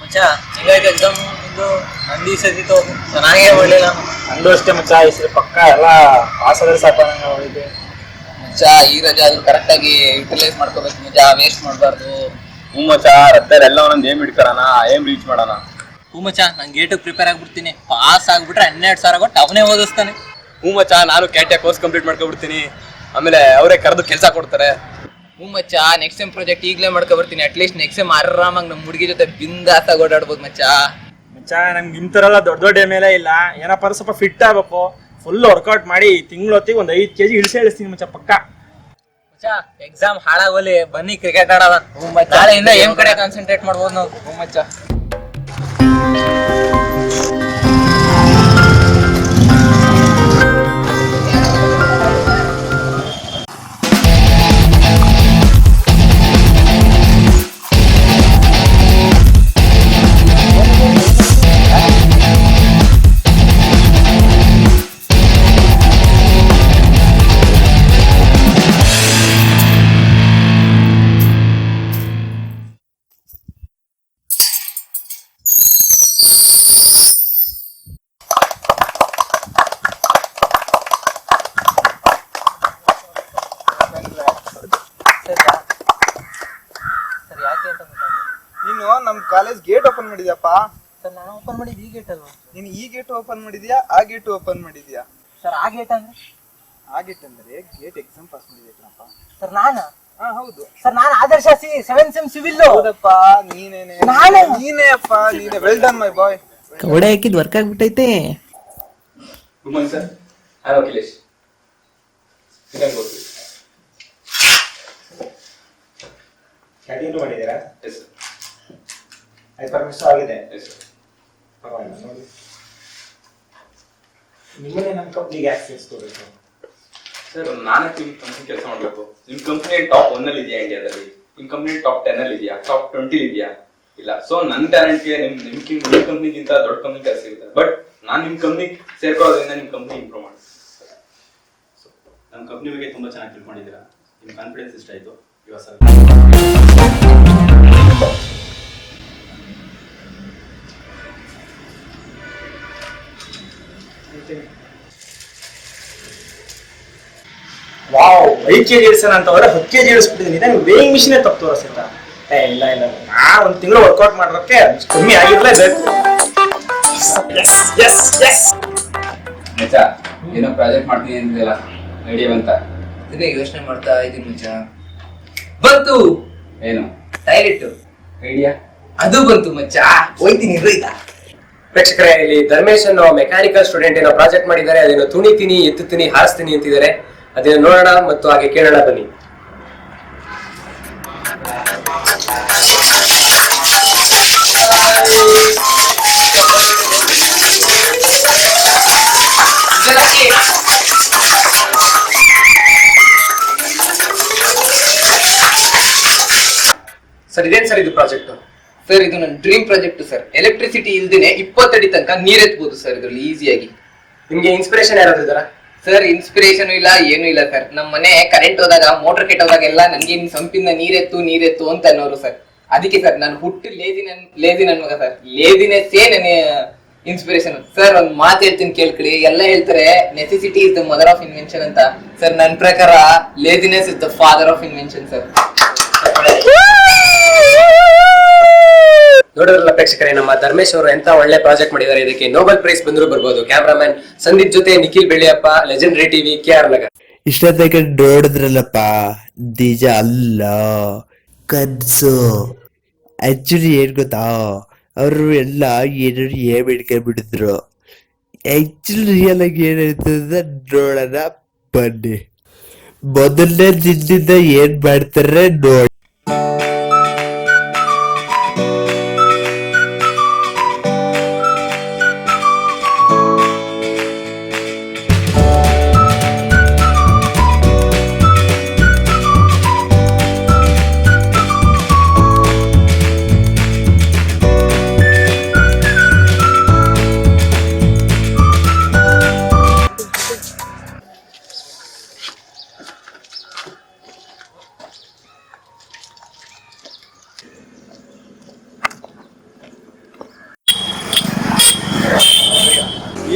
ಮಚ್ಚ ಹಿಂಗಾಗಿ ಎಕ್ಸಾಮ್ ಇದು ನಂದಿ ಸದಿತ್ತು ಚೆನ್ನಾಗೇ ಮಾಡಲಿಲ್ಲ. ನಂದು ಅಷ್ಟೇ ಮಚ್ಚ, ಈ ಸರಿ ಪಕ್ಕ ಎಲ್ಲ ಪಾಸ್ ಆದ್ರೆ ಸಾಕು ನಂಗೆ. ಮಚ್ಚ ಈ ರಜೆ ಆದ್ರೂ ಕರೆಕ್ಟಾಗಿ ಯುಟಿಲೈಸ್ ಮಾಡ್ಕೋಬೇಕು ಮಚ್ಚ, ವೇಸ್ಟ್ ಮಾಡಬಾರ್ದು. ಹ್ಞೂ ಮಚ್ಚ, ಎಲ್ಲ ಒಂದೊಂದು ಏಮ್ ಇಟ್ಕೊಳ್ಳೋಣ, ಏಮ್ ರೀಚ್ ಮಾಡೋಣ. ಹ್ಞೂ ಮಚ್ಚ, ನಾನು ಗೇಟಿಗೆ ಪ್ರಿಪೇರ್ ಆಗ್ಬಿಡ್ತೀನಿ. ಪಾಸ್ ಆಗ್ಬಿಟ್ರೆ 12,000 ಕೊಟ್ಟು ಅವನೇ ಓದಿಸ್ತಾನೆ. ಹ್ಞೂ ಮಚ್ಚ, ನಾನು ಕ್ಯಾಟ್ಯಾ ಕೋರ್ಸ್ ಕಂಪ್ಲೀಟ್ ಮಾಡ್ಕೊಬಿಡ್ತೀನಿ. ಆಮೇಲೆ ಅವರೇ ಕರೆದು ಕೆಲಸ ಕೊಡ್ತಾರೆ. ಹ್ಞೂ ಮಚ್ಚ, ನೆಕ್ಸ್ಟ್ ಟೈಮ್ ಪ್ರಾಜೆಕ್ಟ್ ಈಗಲೇ ಮಾಡ್ಕೊಬರ್ತೀನಿ. ಅಟ್ಲೀಸ್ಟ್ ನೆಕ್ಸ್ಟ್ ಟೈಮ್ ಆರಾಮಾಗಿ ನಮ್ಮ ಹುಡುಗಿ ಜೊತೆ ಬಿಂದಾಸಾಗಿ ಓಡಾಡ್ಬೋದು ಮಚ್ಚ. ಮಚ್ಚ ನಂಗೆ ಇಂಥರೆಲ್ಲ ದೊಡ್ಡ ದೊಡ್ಡ ಮೇಲೆ ಇಲ್ಲ, ಏನಪ್ಪ ಸ್ವಲ್ಪ ಫಿಟ್ ಆಗಬೇಕು. ಫುಲ್ ವರ್ಕೌಟ್ ಮಾಡಿ ತಿಂಗಳು ಹೊತ್ತಿಗೆ ಒಂದು 5 kg ಇಳಿಸ್ತೀನಿ ಮಚ್ಚ ಪಕ್ಕ. ಮಚ್ಚ ಎಕ್ಸಾಮ್ ಹಾಳಾಗೋಲಿ, ಬನ್ನಿ ಕ್ರಿಕೆಟ್ ಆಡೋಣ. ನಾಳೆಯಿಂದ ಏನ್ ಕಡೆ ಕಾನ್ಸಂಟ್ರೇಟ್ ಮಾಡ್ಬೋದು ನಾವು. ಹ್ಞೂ ಮಚ್ಚ. ನೀನು ನಮ್ ಕಾಲೇಜ್ ಗೇಟ್ ಓಪನ್ ಮಾಡಿದ್ಯಪ್ಪ. ಸರ್ ನಾನು ಓಪನ್ ಮಾಡಿದ್ದು ಈ ಗೇಟ್ ಅಲ್ವಾ? ನೀನು ಈ ಗೇಟ್ ಓಪನ್ ಮಾಡಿದ್ಯಾ, ಆ ಗೇಟ್ ಓಪನ್ ಮಾಡಿದ್ಯಾ? ಸರ್ ಆ ಗೇಟ್ ಅಂದ್ರೆ? ಆ ಗೇಟ್ ಅಂದ್ರೆ ಗೇಟ್ ಎಕ್ಸಾಮ್ ಪಾಸ್ ಮಾಡಿದ್ಯಪ್ಪ. ಸರ್ ನಾನಾ? ಹಾ ಹೌದು ಸರ್ ನಾನು ಆದರ್ಶ 7th ಸೆಮ್ ಸಿವಿಲ್. ಹೌದಪ್ಪ, ನೀನೇ ಅಪ್ಪ, ನೀನೇ. ವೆಲ್ ಡನ್ ಮೈ ಬಾಯ್. ಕವಡೆ ಹಾಕಿದ್ ವರ್ಕ್ ಆಗ್ಬಿಟ್ಟೈತೆ. Good morning sir, hello Akhilesh. Canteen ಮಾಡಿದ್ದೀರಾ? Yes sir. ಅದು ಪರ್ಮಿಷನ್ ಆಗಿದೆ? Yes sir. ಪರವಾಗಿಲ್ಲ ನೋಡಿ, ನಿಮ್ಮನ್ನೇ ನಮ್ಮ ಕಂಪ್ನಿಗೆ ಆಕ್ಸೆಸ್ ಕೊಡಬೇಕು ಸರ್. ನಾನೇ ನಿಮ್ಮ ಕಂಪ್ನಿ ಕೆಲಸ ಮಾಡಬೇಕು. ನಿಮ್ಮ ಕಂಪ್ನಿ ಟಾಪ್ 1 ಅಲ್ಲಿ ಇದೆಯಾ ಇಂಡಿಯಾದಲ್ಲಿ? ನಿಮ್ಮ ಕಂಪ್ನಿ ಟಾಪ್ 10 ಅಲ್ಲಿ ಇದೆಯಾ? ಟಾಪ್ 20 ಇದೆಯಾ? ಇಲ್ಲ. ಸೊ ನನ್ನ ಟ್ಯಾಲೆಂಟ್ಗೆ ನಿಮ್ಮ ಕಂಪ್ನಿಗಿಂತ ದೊಡ್ಡ ಕಂಪ್ನಿ ಕೆಲಸ ಸಿಗುತ್ತೆ. ಬಟ್ ನಾನು ನಿಮ್ಮ ಕಂಪ್ನಿಗೆ ಸೇರ್ಕೊಳ್ಳೋದ್ರಿಂದ ನಿಮ್ಮ ಕಂಪ್ನಿ ಇಂಪ್ರೂವ್ ಮಾಡಿ. ನಮ್ಮ ಕಂಪ್ನಿ ಬಗ್ಗೆ ತುಂಬ ಚೆನ್ನಾಗಿ ತಿಳ್ಕೊಂಡಿದ್ದೀರಾ. ನಿಮ್ಮ ಕಾನ್ಫಿಡೆನ್ಸ್ ಇಷ್ಟ ಆಯಿತು. ಇವಾಗ ಸರ್ ವಾವ್, 5 kg ಇಳಿಸೋಣ ಅಂತ ಹೋದ್ರೆ 10 kg ಇಳಿಸ್ಬಿಟ್ಟಿದ್ದೀನಿ. ನೀವು ವೇಯಿಂಗ್ ಮಿಷಿನೇ ತಪ್ಪು ತೋರಿಸುತ್ತಾ? ಇಲ್ಲ ನಾ ಒಂದು ತಿಂಗಳು ವರ್ಕೌಟ್ ಮಾಡೋಕ್ಕೆ ಕಮ್ಮಿ ಆಗಿರ್ಲೇಬೇಕು. ಮಚ್ಚ, ಏನೋ ಪ್ರಾಜೆಕ್ಟ್ ಮಾಡ್ತೀನಿ ಅಂತಿಲ್ಲ, ಐಡಿಯಾ ಬಂತ? ಇದನ್ನೇ ಯೋಚನೆ ಮಾಡ್ತಾ ಇದ್ದೀನಿ ಮಚ್ಚ. ಬಂತು. ಏನು? Toilet idea? ಅದು ಬಂತು ಮಚ್ಚ. ಹೋಯ್ತೀನಿ ರೈತಾ. ಪ್ರೇಕ್ಷಕರೇ, ಇಲ್ಲಿ ಧರ್ಮೇಶ್ ಅನ್ನೋ ಮೆಕ್ಯಾನಿಕಲ್ ಸ್ಟೂಡೆಂಟ್ ಏನೋ ಪ್ರಾಜೆಕ್ಟ್ ಮಾಡಿದ್ದಾರೆ. ಅದನ್ನು ತುಣಿತೀನಿ, ಎತ್ತುತ್ತೀನಿ, ಹಾರಿಸ್ತೀನಿ ಅಂತಿದ್ದಾರೆ. ಅದನ್ನು ನೋಡೋಣ ಮತ್ತು ಹಾಗೆ ಕೇಳೋಣ ಬನ್ನಿ. ಸರ್ ಇದೇನ್ ಸರ್ ಇದು ಪ್ರಾಜೆಕ್ಟ್? ಸರ್ ಇದು ನನ್ನ ಡ್ರೀಮ್ ಪ್ರಾಜೆಕ್ಟ್ ಸರ್. ಎಲೆಕ್ಟ್ರಿಸಿಟಿ ಇಲ್ದೇನೆ 20 ಅಡಿ ತನಕ ನೀರೆತ್ಬಹುದು ಸರ್ ಇದ್ರಲ್ಲಿ ಈಸಿಯಾಗಿ. ನಿಮ್ಗೆ ಇನ್ಸ್ಪಿರೇಷನ್ ಯಾರಾದ್ರೂ ಇದ್ದಾರಾ? ಸರ್ ಇನ್ಸ್ಪಿರೇಷನ್ ಇಲ್ಲ, ಏನು ಇಲ್ಲ ಸರ್. ನಮ್ಮ ಮನೆ ಕರೆಂಟ್ ಹೋದಾಗ, ಮೋಟರ್ ಕೆಟ್ಟೋದಾಗೆಲ್ಲ ನನ್ಗೆ ಸಂಪಿಂದ ನೀರೆತ್ತು ಅಂತ ಅನ್ನೋರು ಸರ್. ಅದಕ್ಕೆ ಸರ್ ನಾನು ಹುಟ್ಟು ಲೇಜಿ ನನ್ ಮಗ ಸರ್. ಲೇಜಿನೆಸ್ಸೇ ನನ್ನ ಇನ್ಸ್ಪಿರೇಷನ್ ಸರ್. ಒಂದ್ ಮಾತು ಹೇಳ್ತೀನಿ ಕೇಳ್ಕೊಳ್ಳಿ. ಎಲ್ಲ ಹೇಳ್ತಾರೆ necessity is the mother of invention ಅಂತ. ಸರ್ ನನ್ನ ಪ್ರಕಾರ laziness is the father of invention sir. ನೋಡಿದ್ರಲ್ಲ ಪ್ರೇಕ್ಷಕರೇ, ನಮ್ಮ ಧರ್ಮೇಶ್ ಅವರು ಎಂತ ಒಳ್ಳೆ ಪ್ರಾಜೆಕ್ಟ್ ಮಾಡಿದ್ದಾರೆ. ಇದಕ್ಕೆ ನೋಬೆಲ್ ಪ್ರೈಸ್ ಬಂದರೂ ಬರ್ಬೋದು. ಕ್ಯಾಮ್ರಾಮನ್ ಸಂದೀಪ್ ಜೊತೆ Nikhil Belliyappa, legendary TV, KR Nagar. ಇಷ್ಟೊತ್ತಕ್ಕೆ ನೋಡಿದ್ರಲ್ಲಪ್ಪ, ನಿಜ ಅಲ್ಲ ಕನ್ಸು. ಆಕ್ಚುಲಿ ಏನ್ ಗೊತ್ತಾ, ಅವರು ಎಲ್ಲ ಏನೇನು ಹೇಳ್ಬಿಡ್ಕೊಂಡ್ಬಿಟ್ಟಿದ್ರು. ಆಕ್ಚುಲಿ ರಿಯಲ್ ಆಗಿ ಏನಾಯ್ತದ ನೋಡೋಣ ಬನ್ನಿ. ಮೊದಲನೇ ದಿನದಿಂದ ಏನ್ ಮಾಡ್ತಾರೆ ನೋಡಿ.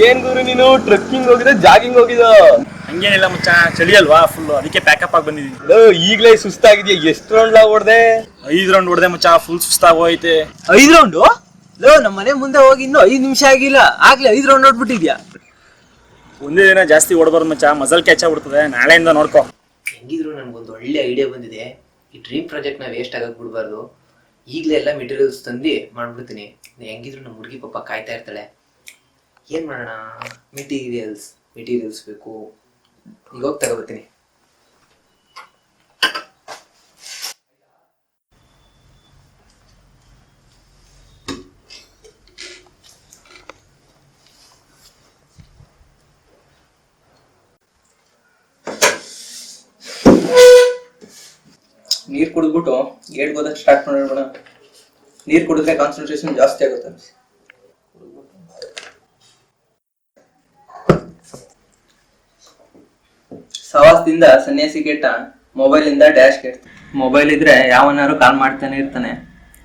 ಏನ್ ಗುರು ನೀನು ಟ್ರೆಕ್ಕಿಂಗ್ ಹೋಗಿದ ಜಾಗಿಂಗ್ ಹೋಗಿದ? ಹಂಗೇನಿಲ್ಲ ಮಚ್ಚ, ಚಳಿ ಅಲ್ವಾ ಫುಲ್, ಅದಕ್ಕೆ ಪ್ಯಾಕಪ್ ಆಗಿ ಬಂದಿದ್ದೀನಿ. ಈಗ್ಲೇ ಸುಸ್ತಾಗಿದ್ಯಾ? ಎಷ್ಟು ರೌಂಡ್ ಓಡ್ದೆ? 5 ರೌಂಡ್ ಹೊಡೆದೆ ಮಚ್ಚ, ಫುಲ್ ಸುಸ್ತಾಗಿ ಹೋಯ್ತೆ. 5 ರೌಂಡು? ನಮ್ಮ ಮನೆ ಮುಂದೆ ಹೋಗಿ ಇನ್ನು 5 ನಿಮಿಷ ಆಗಿಲ್ಲ, ಆಗ್ಲೇ 5 ರೌಂಡ್ ನೋಡ್ಬಿಟ್ಟಿದ್ಯಾ? ಒಂದೇ ದಿನ ಜಾಸ್ತಿ ಓಡಬಾರ್ದು ಮಚ್ಚ, ಮಸಲ್ ಕ್ಯಾಚ್ ಆಗ್ಬಿಡ್ತದೆ. ನಾಳೆಯಿಂದ ನೋಡ್ಕೋ. ಹೆಂಗಿದ್ರು ನನ್ಗೊಂದು ಒಳ್ಳೆ ಐಡಿಯಾ ಬಂದಿದೆ. ಈ ಡ್ರೀಮ್ ಪ್ರಾಜೆಕ್ಟ್ ನ ವೇಸ್ಟ್ ಆಗಕ್ ಬಿಡ್ಬಾರ್ದು. ಈಗಲೇ ಎಲ್ಲ ಮೆಟೀರಿಯಲ್ಸ್ ತಂದು ಮಾಡ್ಬಿಡ್ತೀನಿ. ಹೆಂಗಿದ್ರು ನಮ್ಮ ಹುಡುಗಿ ಪಾಪ ಕಾಯ್ತಾ ಇರ್ತಾಳೆ. ಏನ್ ಮಾಡೋಣ? ಮೆಟೀರಿಯಲ್ಸ್ ಬೇಕು. ಈಗ ಹೋಗಿ ತಗೋಬರ್ತೀನಿ. ನೀರು ಕುಡಿದ್ಬಿಟ್ಟು ಗೇಟ್ ಹೋದಕ್ಕೆ ಸ್ಟಾರ್ಟ್ ಮಾಡೋಣ. ನೀರು ಕುಡಿದ್ರೆ ಕಾನ್ಸಂಟ್ರೇಷನ್ ಜಾಸ್ತಿ ಆಗುತ್ತೆ. ಸವಾಸದಿಂದ ಸನ್ಯಾಸಿ ಗೇಟ, ಮೊಬೈಲ್ ಇಂದ ಡ್ಯಾಶ್ ಗೇಟ್. ಮೊಬೈಲ್ ಇದ್ರೆ ಯಾವನಾರು ಕಾಲ್ ಮಾಡ್ತಾನೆ ಇರ್ತಾನೆ.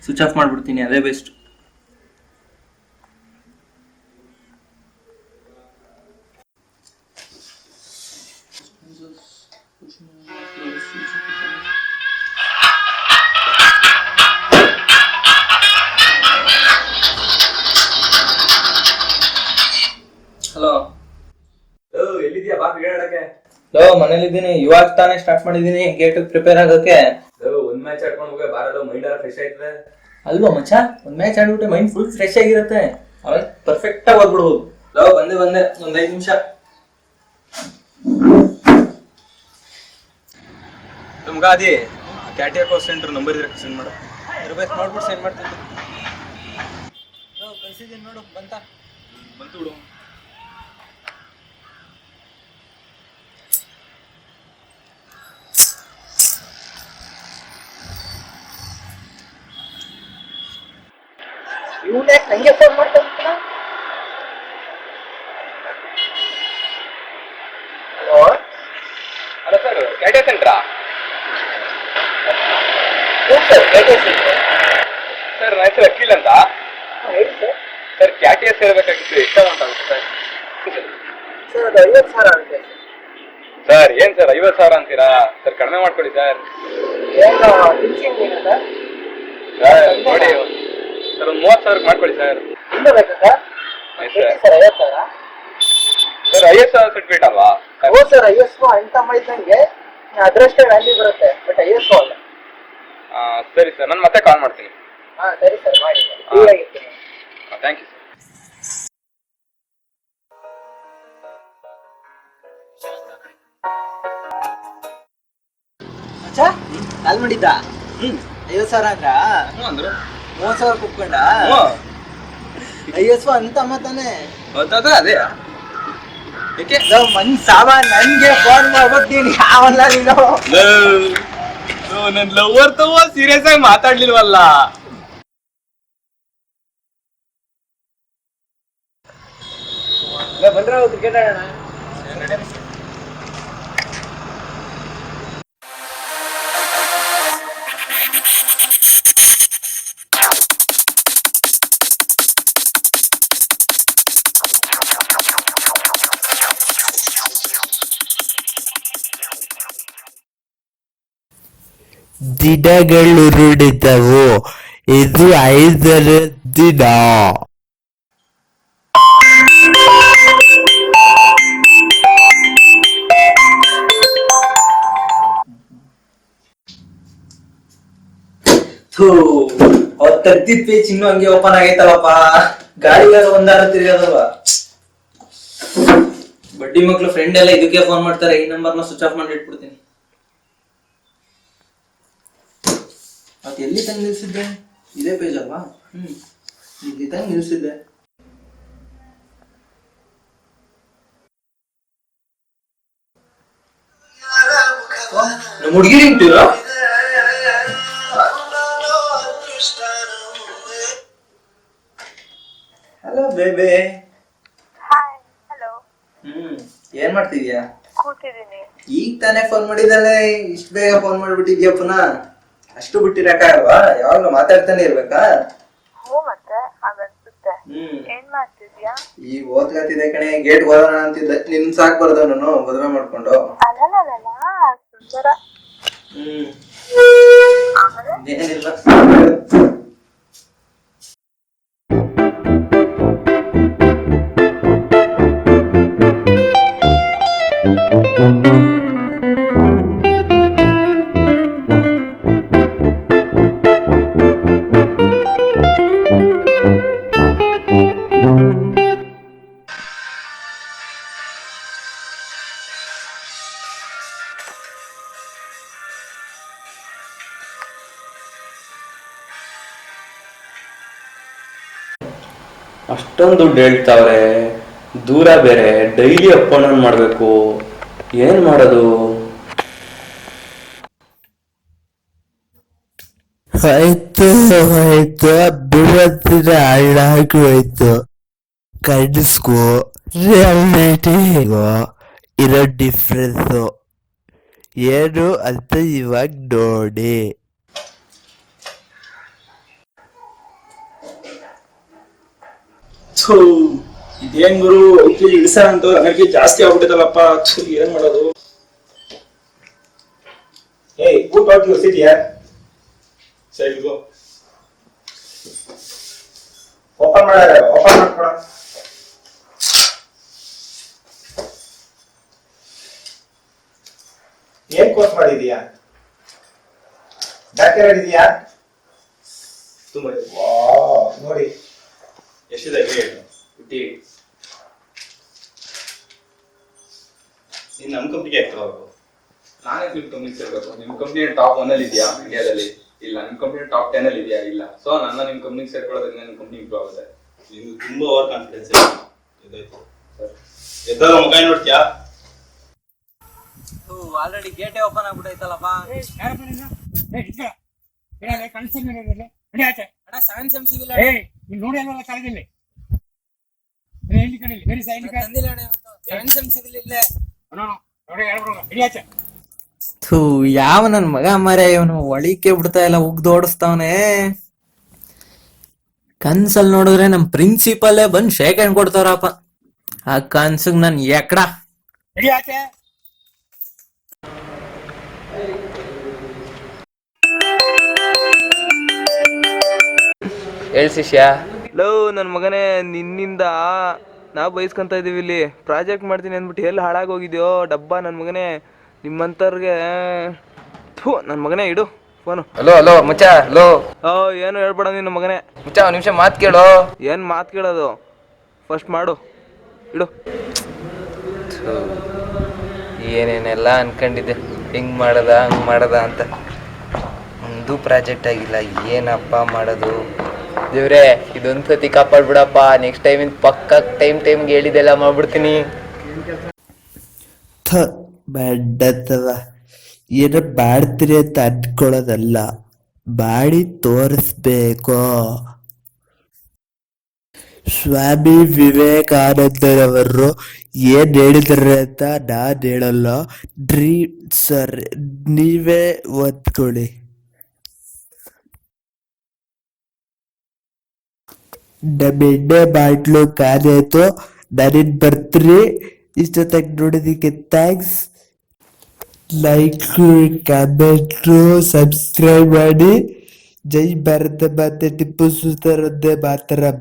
ಸ್ವಿಚ್ ಆಫ್ ಮಾಡ್ಬಿಡ್ತೀನಿ, ಅದೇ ಬೆಸ್ಟ್. ಹಲೋ, ಎಲ್ಲಿದ್ಯಾ? ಬಾ ಕ್ರಿಕೆಟ್ ಮನೇಲಿದ್ದೀನಿ. ಇವಾಗ ತಾನೇ ಸ್ಟಾರ್ಟ್ ಮಾಡಿದೀನಿ ಗೇಟ್ ಪ್ರಿಪೇರ್ ಆಗೋಕೆ. ಒಂದ್ ಮ್ಯಾಚ್ ಆಡ್ಕೊಂಡು ಹೋಗ ಬಾರಲ್ಲ, ಮೈಂಡ್ ಎಲ್ಲ ಫ್ರೆಶ್ ಆಯ್ತದೆ ಅಲ್ವಾ ಮಚ್ಚ? ಒಂದ್ ಮ್ಯಾಚ್ ಆಡ್ಬಿಟ್ರೆ ಮೈಂಡ್ ಫುಲ್ ಫ್ರೆಶ್ ಆಗಿರುತ್ತೆ. ಅವಾಗ ಪರ್ಫೆಕ್ಟ್ ಆಗಿ ಓದ್ಬಿಡ್ಬೋದು. ಬಂದೆ ಒಂದ್ 5 ನಿಮಿಷ. ನಮ್ಗ ಅದೇ ಕ್ಯಾಟಿಯರ್ ಕಾಲ್ ಸೆಂಟರ್ ನಂಬರ್ ಇದ್ರೆ ಸೆಂಡ್ ಮಾಡು. ಇರ್ಬೇಕು, ನೋಡ್ಬಿಟ್ಟು ಸೆಂಡ್ ಮಾಡ್ತೀನಿ. ಕಳ್ಸಿದ್ದೀನಿ ನೋಡು, ಬಂತು ಬಿಡು. ನಂಗೆ ಫೋನ್ ಮಾಡ್ತಾ ಅಲ್ಲ ಸರ್, ಕ್ಯಾಟಿಯರ್ ಸೆಂಟ್ರಾ? ಸರ್, ನನ್ನ ಹೆಸರು ಅಖಿಲ್ ಅಂತ. ಸರ್, ಕ್ಯಾಟಿಯರ್ ಸೇರ್ಬೇಕಾಗಿತ್ತು. ಎಷ್ಟು ಅಮೌಂಟ್ ಆಗುತ್ತೆ ಸರ್? ಸರ್, ಅದು 50,000 ಆಗುತ್ತೆ. ಸರ್, ಏನ್ ಸರ್ 50,000 ಅಂತೀರಾ? ಸರ್, ಕಡಿಮೆ ಮಾಡ್ಕೊಳ್ಳಿ ಸರ್. ಏನು ಫಿಕ್ಸಿಂಗ್ ಏನು ಸರ್? ಸರ್ ನೋಡಿ ಸರ್, ಒಂದು 30,000 ಮಾಡ್ಕೊಳ್ಳಿ ಸರ್. ಇನ್ನೂ ಬೇಕಾ sir? Sir, sir 50,000? Sir 50,000 certificate ಅಲ್ವಾ? ಹೋ ಸರ್, 50 ಇನ್ಕಮ್ ಇದ್ದಂಗೆ ಅದರಷ್ಟೇ ವ್ಯಾಲ್ಯೂ ಬರುತ್ತೆ, ಬಟ್ 50 ಅಲ್ಲ. ಸರಿ ಸರ್, ನಾನು ಮತ್ತೆ ಕಾಲ್ ಮಾಡ್ತೀನಿ. ಹಾಂ ಸರಿ ಸರ್, ಮಾಡಿ. ಫ್ರೀ ಆಗಿರ್ತೀನಿ. Thank you sir. ಅಚ್ಚಾ ಕಾಲ್ ಮಾಡಿದ್ದ? 50,000 ಅಂದ್ರ ಅಂದ್ರು 30,000 ಕುಪ್ಕೊಂಡ? 50 ಅಂತ ಮಾತಾನೆ. ಅದೇ ಏಕೆ ಮನ್ ಸಾಮಾನ್ ನನ್ಗೆ ಫೋನ್ ಮಾಡ್ಬಿಡ್ತೀನಿ. ಯಾವಲ್ಲ ನೀನು? ನನ್ ಲವರ್ ತವ ಸೀರಿಯಸ್ ಆಗಿ ಮಾತಾಡ್ಲಿಲ್ವಲ್ಲ. ಬಂದ್ರೆ ಕ್ರಿಕೆಟ್ ಆಡೋಣ. ದಿನಗಳುರುಳಿದವು. ಇದು 5ನೇ ದಿನ. ತರ್ತಿದ್ ಪೇಜ್ ಇನ್ನೂ ಹಂಗೆ ಓಪನ್ ಆಗೈತಲ್ಲಪ್ಪ. ಗಾಡಿಗಾರ ಒಂದಾರ ತಿರ್ಗದಲ್ವಾ? ಬಡ್ಡಿ ಮಕ್ಳು ಫ್ರೆಂಡ್ ಎಲ್ಲ ಇದಕ್ಕೆ ಫೋನ್ ಮಾಡ್ತಾರೆ. ಈ ನಂಬರ್ನ ಸ್ವಿಚ್ ಆಫ್ ಮಾಡಿ ಇಟ್ಬಿಡ್ತೀನಿ. ಅದು ಎಲ್ಲಿ ತಂಗ್ ನಿಲ್ಸಿದ್ದೆ? ಇದೇ ಪೇಜ್ ಅಲ್ವಾ? ಇಲ್ಲಿ ತಂಗ್ ನಿಲ್ಸಿದ್ದೆ. ನಮ್ಮ ಹುಡುಗಿರಿ ಇಟ್ಟಿರೋ? ಹಲೋ ಬೇಬೆ. ಏನ್ ಮಾಡ್ತಿದ್ಯಾ? ಕೂತಿದ್ದೀನಿ. ಈಗ ತಾನೇ ಫೋನ್ ಮಾಡಿದಾಳೆ, ಇಷ್ಟ ಬೇಗ ಫೋನ್ ಮಾಡ್ಬಿಟ್ಟಿದ್ಯಾ ಪುನಃ? ಅಷ್ಟು ಬಿಟ್ಟಿರಕ್ಕಾಗಲ್ವಾ? ಯಾವಾಗ್ಲೂ ಮಾತಾಡ್ತಾನೆ ಇರ್ಬೇಕಾ? ಹ್ಞೂ, ಮತ್ತೆ ಹಾಗನ್ಸುತ್ತೆ. ಏನ್ ಮಾಡ್ತಿದ್ಯಾ? ಈಗ ಓದ್ಕತಿದ್ದೆ ಕಣೆ, ಗೇಟ್ ಓದೋಣ ಅಂತಿದ್ದೆ. ನಿನ್ ಸಾಕ್ಬಾರ್ದ ನಾನು ಮದುವೆ ಮಾಡ್ಕೊಂಡು. ಅಲ್ಲಲ್ಲ ಸುಂದರ. ಏನಿಲ್ಲ. ಅಷ್ಟೊಂದು ದುಡ್ಡು ಹೇಳ್ತಾವ್ರೆ, ದೂರ ಬೇರೆ, ಡೈಲಿ ಅಪ್ ಅಂಡ್ ಡೌನ್ ಮಾಡಬೇಕು, ಏನು ಮಾಡೋದು? ಹೋಯ್ತು ಬಿಡತ್ತಿನ ಹಾಳಾಗಿ ಹೋಯ್ತು. ಕನಸ್ಗೂ ರಿಯಾಲಿಟಿಗೂ ಇರೋ ಡಿಫ್ರೆನ್ಸು ಏನು ಅಂತ ಇವಾಗ ನೋಡಿ. ಇದೇನ್ ಗುರು, ಇಳಿಸ ಅಂತ ನನಗೆ ಜಾಸ್ತಿ ಆಗ್ಬಿಟ್ಟಿದಲ್ಲಪ್ಪ. ಏನ್ ಮಾಡೋದು? ಏಯ್ good what you sit here. ಸರಿ ಗೋ. ಓಪನ್ ಮಾಡ್ಕೊಡ. ಏನ್ ಕೋರ್ಸ್ ಮಾಡಿದೀಯಾ? ಬ್ಯಾಚಲರ್ ಇದೆಯಾ? ತುಂಬಾ ನೋಡಿ ಎಷ್ಟಿದೆ ಗ್ರೇಡ್? 58. ನೀನ್ ನಮ್ಮ ಕಂಪ್ನಿಗೆ ಹಾಕ್ತೋಗ್ಬೇಕು. ನಾನೇ ನಿಮ್ ಕಂಪ್ನಿ ಸೇರ್ಬೇಕು. ನಿಮ್ ಕಂಪ್ನಿ ಟಾಪ್ 1 ಅಲ್ಲಿ ಇದೆಯಾ ಇಂಡಿಯಾದಲ್ಲಿ? ಇಲ್ಲ. ನಿಮ್ ಕಂಪ್ನಿ ಟಾಪ್ 10 ಅಲ್ಲಿ ಇದೆಯಾ? ಇಲ್ಲ. ಸೊ ನನ್ನ ನಿಮ್ ಕಂಪ್ನಿಗೆ ಸೇರ್ಕೊಳ್ಳೋದ್ರಿಂದ ನಿಮ್ ಕಂಪ್ನಿ ಇಂಪ್ರೂವ್ ಆಗುತ್ತೆ. ನಿಮ್ಗೆ ತುಂಬಾ ಓವರ್ ಕಾನ್ಫಿಡೆನ್ಸ್ ಇದಾಯ್ತು. ಎದ್ದಾಗ ಮುಖ ನೋಡ್ತೀಯಾ? Already ಗೇಟೇ open ಆಗ್ಬಿಟ್ಟೈತಲ್ಲಪ್ಪ. ಅಣ್ಣ 7 ಸೆಮ್ ಸಿವಿಲ್ ನೋಡಿ ಅಲ್ವಲ್ಲ ಕಾಲೇಜಲ್ಲಿ ತಂದಿಲ್ಲ ಅಣ್ಣ ಇವತ್ತು. 7 ಸೆಮ್ ಸಿವಿಲ್ ಇಲ್ಲೇ. ಯಾವ ನನ್ ಮಗ ಮಾರ ಇವನು ಒಳಿಕೆ ಬಿಡ್ತಾ ಇಲ್ಲ, ಉಗ್ದು ಓಡಿಸ್ತಾವನೆ. ಕನ್ಸಲ್ ನೋಡಿದ್ರೆ ನಮ್ ಪ್ರಿನ್ಸಿಪಲ್ ಬಂದ್ ಶೇಕ್ ಹ್ಯಾಂಡ್ ಕೊಡ್ತಾರಪ್ಪ. ಆ ಕನ್ಸಗ್ ನನ್ ಎಕ್ಕಡ ಹೇಳ್ ಶಿಷ್ಯ. ಲವ್ ನನ್ನ ಮಗನೇ, ನಿನ್ನಿಂದ ನಾವು ಬಯಸ್ಕೊಂತ ಇದೀವಿ ಇಲ್ಲಿ. ಪ್ರಾಜೆಕ್ಟ್ ಮಾಡ್ತೀನಿ ಅಂದ್ಬಿಟ್ಟು ಎಲ್ಲಿ ಹಾಳಾಗೋಗಿದ್ಯೋ ಡಬ್ಬ ನನ್ನ ಮಗನೇ. ನಿಮ್ಮಂತವ್ರಿಗೆ ಥೂ ನನ್ನ ಮಗನೇ. ಇಡು ಫೋನು. ಹಲೋ ಮುಚ್ಚ. ಹಲೋ ಏನು ಹೇಳ್ಬೇಡ ನಿನ್ನ ಮಗನೇ. ಮುಚ್ಚ, ಒಂದ್ ನಿಮಿಷ ಮಾತು ಕೇಳೋ. ಏನು ಮಾತು ಕೇಳೋದು? ಫಸ್ಟ್ ಮಾಡು, ಇಡು. ಏನೇನೆಲ್ಲ ಅನ್ಕೊಂಡಿದ್ದೆ, ಹಿಂಗ್ ಮಾಡದ ಹಂಗ್ ಮಾಡದ ಅಂತ. ಒಂದು ಪ್ರಾಜೆಕ್ಟ್ ಆಗಿಲ್ಲ, ಏನಪ್ಪ ಮಾಡೋದು? ದೇವ್ರೆ, ಇದೊಂದು ಸತಿ ಕಾಪಾಡ್ಬಿಡಪ್ಪ. ನೆಕ್ಸ್ಟ್ ಟೈಮಿಂದ ಪಕ್ಕ ಟೈಮ್ಗೆ ಹೇಳಿದೆಲ್ಲ ಮಾಡ್ಬಿಡ್ತೀನಿ. ಬಡ್ಡತ್ತವ ಏನೋ ಮಾಡ್ತೀರಿ ಅಂತ ಅನ್ಕೊಳ್ಳೋದಲ್ಲ, ಮಾಡಿ ತೋರಿಸ್ಬೇಕು. ಸ್ವಾಮಿ ವಿವೇಕಾನಂದರವರು ಏನ್ ಹೇಳಿದಾರೆ ಅಂತ ನಾನ್ ಹೇಳಲ್ಲ, ಸರ್ ನೀವೇ ಓದ್ಕೊಳ್ಳಿ. ನಮ್ಮ ಎಣ್ಣೆ ಬಾಟ್ಲು ಕಾದಾಯ್ತು, ನಾನಿನ್ ಬರ್ತೀರಿ. ಇಷ್ಟೊತ್ತಾಗಿ ನೋಡೋದಕ್ಕೆ ಥ್ಯಾಂಕ್ಸ್. ಲೈಕ್, ಕಮೆಂಟು, ಸಬ್ಸ್ಕ್ರೈಬ್ ಮಾಡಿ. ಜೈ ಭಾರತ ಮಾತೆ, ಟಿಪ್ಪು ಸುಲ್ತಾನ್ ಒಂದೇ ಮಾತರಂ.